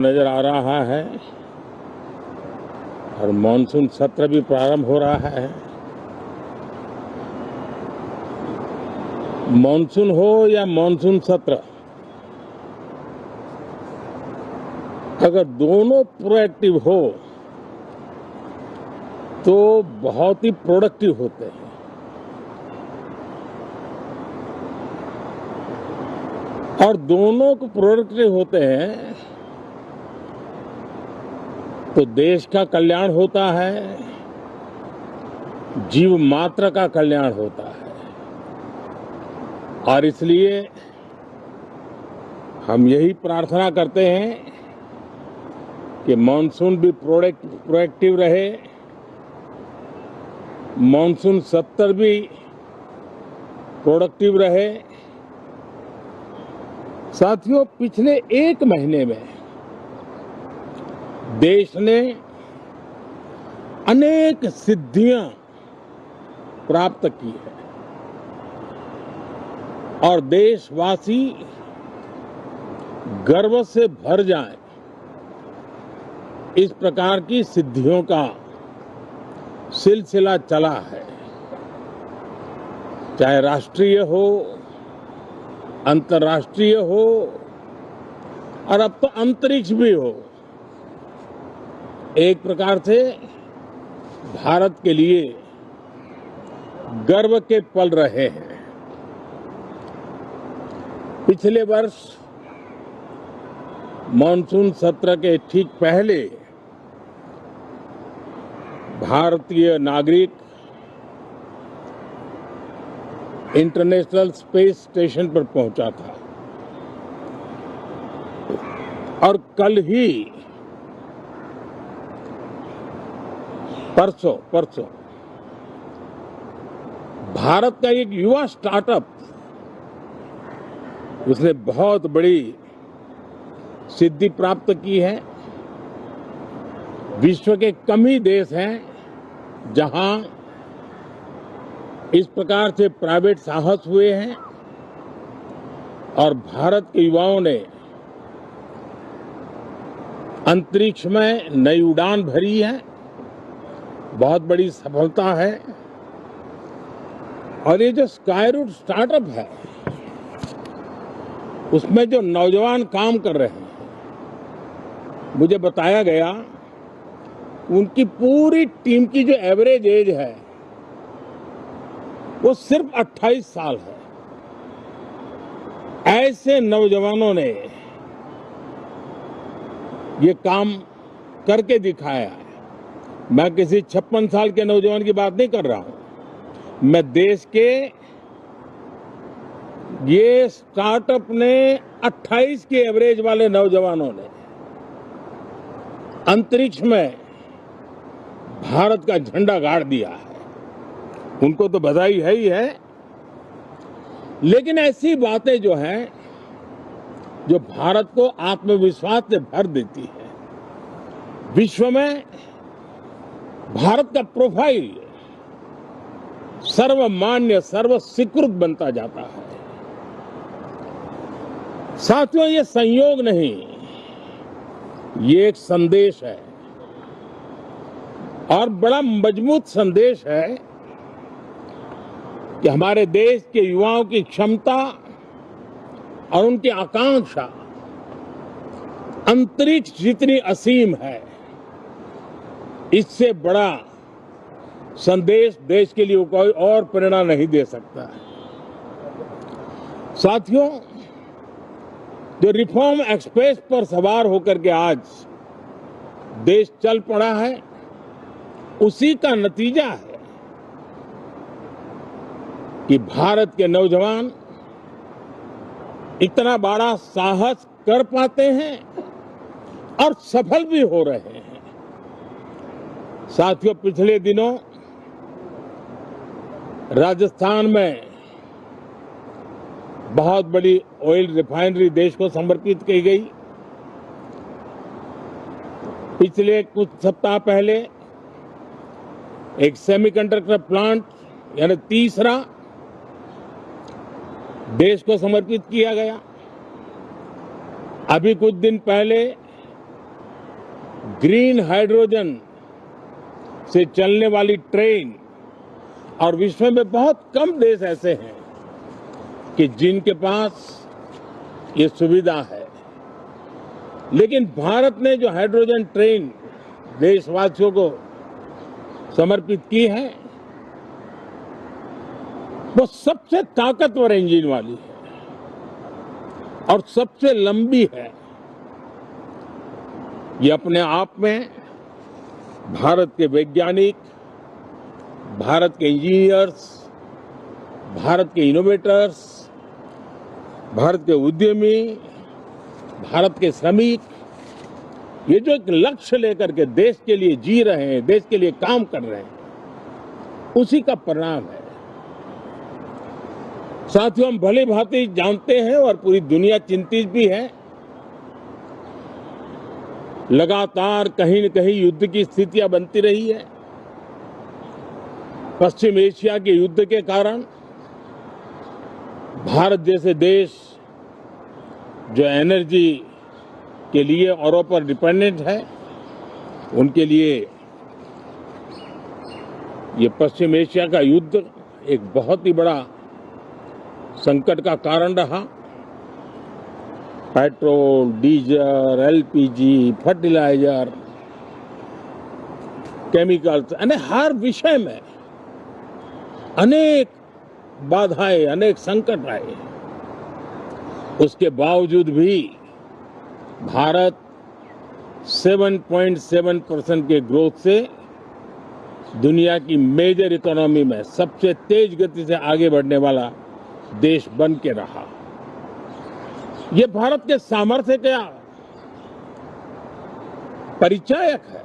नजर आ रहा है और मानसून सत्र भी प्रारंभ हो रहा है। मानसून हो या मानसून सत्र, अगर दोनों प्रोएक्टिव हो तो बहुत ही प्रोडक्टिव होते हैं। और दोनों को प्रोडक्टिव होते हैं तो देश का कल्याण होता है, जीव मात्र का कल्याण होता है। और इसलिए हम यही प्रार्थना करते हैं कि मानसून भी प्रोएक्टिव रहे, मानसून सत्र भी प्रोडक्टिव रहे। साथियों, पिछले एक महीने में देश ने अनेक सिद्धियां प्राप्त की है और देशवासी गर्व से भर जाएं, इस प्रकार की सिद्धियों का सिलसिला चला है। चाहे राष्ट्रीय हो, अंतर्राष्ट्रीय हो और अब तो अंतरिक्ष भी हो, एक प्रकार से भारत के लिए गर्व के पल रहे हैं। पिछले वर्ष मानसून सत्र के ठीक पहले भारतीय नागरिक इंटरनेशनल स्पेस स्टेशन पर पहुंचा था और कल ही परसों भारत का एक युवा स्टार्टअप, उसने बहुत बड़ी सिद्धि प्राप्त की है। विश्व के कम ही देश हैं जहां इस प्रकार से प्राइवेट साहस हुए हैं और भारत के युवाओं ने अंतरिक्ष में नई उड़ान भरी है। बहुत बड़ी सफलता है। और ये जो स्काईरूट स्टार्टअप है, उसमें जो नौजवान काम कर रहे हैं, मुझे बताया गया उनकी पूरी टीम की जो एवरेज एज है वो सिर्फ 28 साल है। ऐसे नौजवानों ने ये काम करके दिखाया है। मैं किसी 56 साल के नौजवान की बात नहीं कर रहा हूं। मैं देश के ये स्टार्टअप ने 28 के एवरेज वाले नौजवानों ने अंतरिक्ष में भारत का झंडा गाड़ दिया है। उनको तो बधाई है ही है, लेकिन ऐसी बातें जो हैं, जो भारत को आत्मविश्वास से भर देती है, विश्व में भारत का प्रोफाइल सर्वमान्य, सर्वस्वीकृत बनता जाता है। साथियों, ये संयोग नहीं, ये एक संदेश है और बड़ा मजबूत संदेश है कि हमारे देश के युवाओं की क्षमता और उनकी आकांक्षा अंतरिक्ष जितनी असीम है, इससे बड़ा संदेश देश के लिए कोई और प्रेरणा नहीं दे सकता है। साथियों, जो रिफॉर्म एक्सप्रेस पर सवार होकर के आज देश चल पड़ा है, उसी का नतीजा है कि भारत के नौजवान इतना बड़ा साहस कर पाते हैं और सफल भी हो रहे हैं। साथियों, पिछले दिनों राजस्थान में बहुत बड़ी ऑयल रिफाइनरी देश को समर्पित की गई। पिछले कुछ सप्ताह पहले एक सेमीकंडक्टर प्लांट, यानी तीसरा, देश को समर्पित किया गया। अभी कुछ दिन पहले ग्रीन हाइड्रोजन से चलने वाली ट्रेन, और विश्व में बहुत कम देश ऐसे हैं कि जिनके पास ये सुविधा है। लेकिन भारत ने जो हाइड्रोजन ट्रेन देशवासियों को समर्पित की है, वो सबसे ताकतवर इंजन वाली है और सबसे लंबी है। ये अपने आप में भारत के वैज्ञानिक, भारत के इंजीनियर्स, भारत के इनोवेटर्स, भारत के उद्यमी, भारत के श्रमिक, ये जो एक लक्ष्य लेकर के देश के लिए जी रहे हैं, देश के लिए काम कर रहे हैं, उसी का परिणाम है। साथियों, हम भली भांति जानते हैं और पूरी दुनिया चिंतित भी है, लगातार कहीं न कहीं युद्ध की स्थितियां बनती रही है। पश्चिम एशिया के युद्ध के कारण भारत जैसे देश जो एनर्जी के लिए औरों पर डिपेंडेंट है, उनके लिए ये पश्चिम एशिया का युद्ध एक बहुत ही बड़ा संकट का कारण रहा। Petrol, diesel, LPG, fertiliser, chemicals, हर विषय में अनेक बाधाएं, अनेक संकट आए। उसके बावजूद भी भारत 7.7% के ग्रोथ से दुनिया की मेजर इकोनॉमी में सबसे तेज गति से आगे बढ़ने वाला देश बन के रहा। ये भारत के सामर्थ्य का परिचायक है।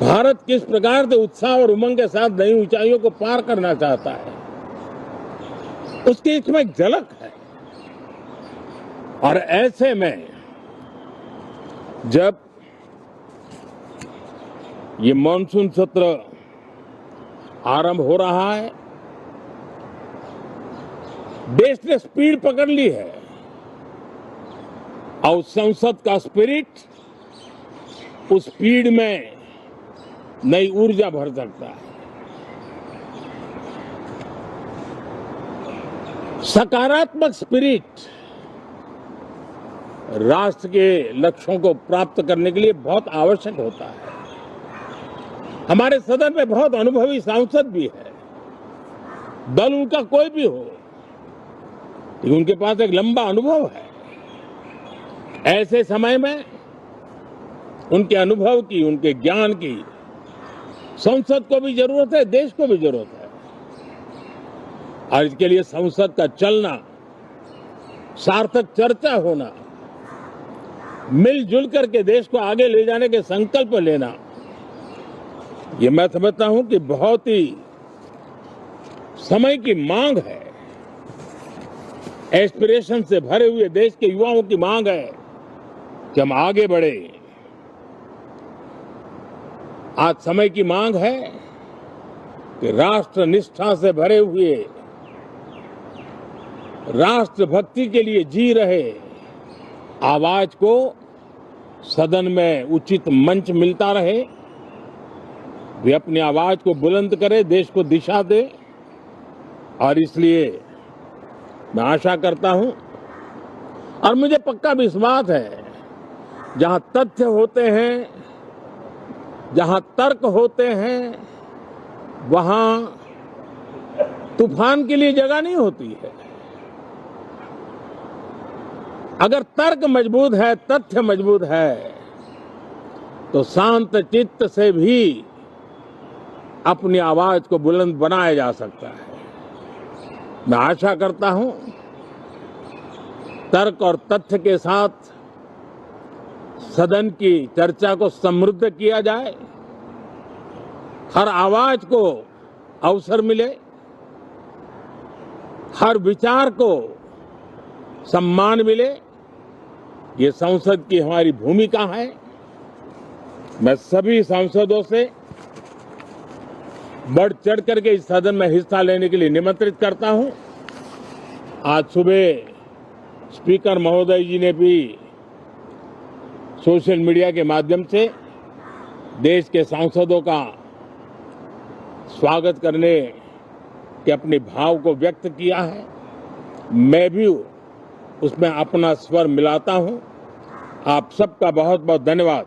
भारत किस प्रकार से उत्साह और उमंग के साथ नई ऊंचाइयों को पार करना चाहता है, उसकी इसमें एक झलक है। और ऐसे में जब ये मॉनसून सत्र आरंभ हो रहा है, देश ने स्पीड पकड़ ली है और संसद का स्पिरिट उस स्पीड में नई ऊर्जा भर सकता है। सकारात्मक स्पिरिट राष्ट्र के लक्ष्यों को प्राप्त करने के लिए बहुत आवश्यक होता है। हमारे सदन में बहुत अनुभवी सांसद भी है, दल उनका कोई भी हो, लेकिन उनके पास एक लंबा अनुभव है। ऐसे समय में उनके अनुभव की, उनके ज्ञान की संसद को भी जरूरत है, देश को भी जरूरत है। और इसके लिए संसद का चलना, सार्थक चर्चा होना, मिलजुल करके देश को आगे ले जाने के संकल्प लेना, ये मैं समझता हूं कि बहुत ही समय की मांग है। एस्पिरेशन से भरे हुए देश के युवाओं की मांग है कि हम आगे बढ़े। आज समय की मांग है कि राष्ट्र निष्ठा से भरे हुए, राष्ट्र भक्ति के लिए जी रहे आवाज को सदन में उचित मंच मिलता रहे, वे अपनी आवाज को बुलंद करे, देश को दिशा दे। और इसलिए मैं आशा करता हूं और मुझे पक्का विश्वास है, जहां तथ्य होते हैं, जहां तर्क होते हैं, वहां तूफान के लिए जगह नहीं होती है। अगर तर्क मजबूत है, तथ्य मजबूत है, तो शांत चित्त से भी अपनी आवाज को बुलंद बनाया जा सकता है। मैं आशा करता हूं तर्क और तथ्य के साथ सदन की चर्चा को समृद्ध किया जाए, हर आवाज को अवसर मिले, हर विचार को सम्मान मिले। ये संसद की हमारी भूमिका है। मैं सभी सांसदों से बढ़ चढ़ करके इस सदन में हिस्सा लेने के लिए निमंत्रित करता हूं। आज सुबह स्पीकर महोदय जी ने भी सोशल मीडिया के माध्यम से देश के सांसदों का स्वागत करने के अपने भाव को व्यक्त किया है। मैं भी उसमें अपना स्वर मिलाता हूं। आप सबका बहुत बहुत धन्यवाद।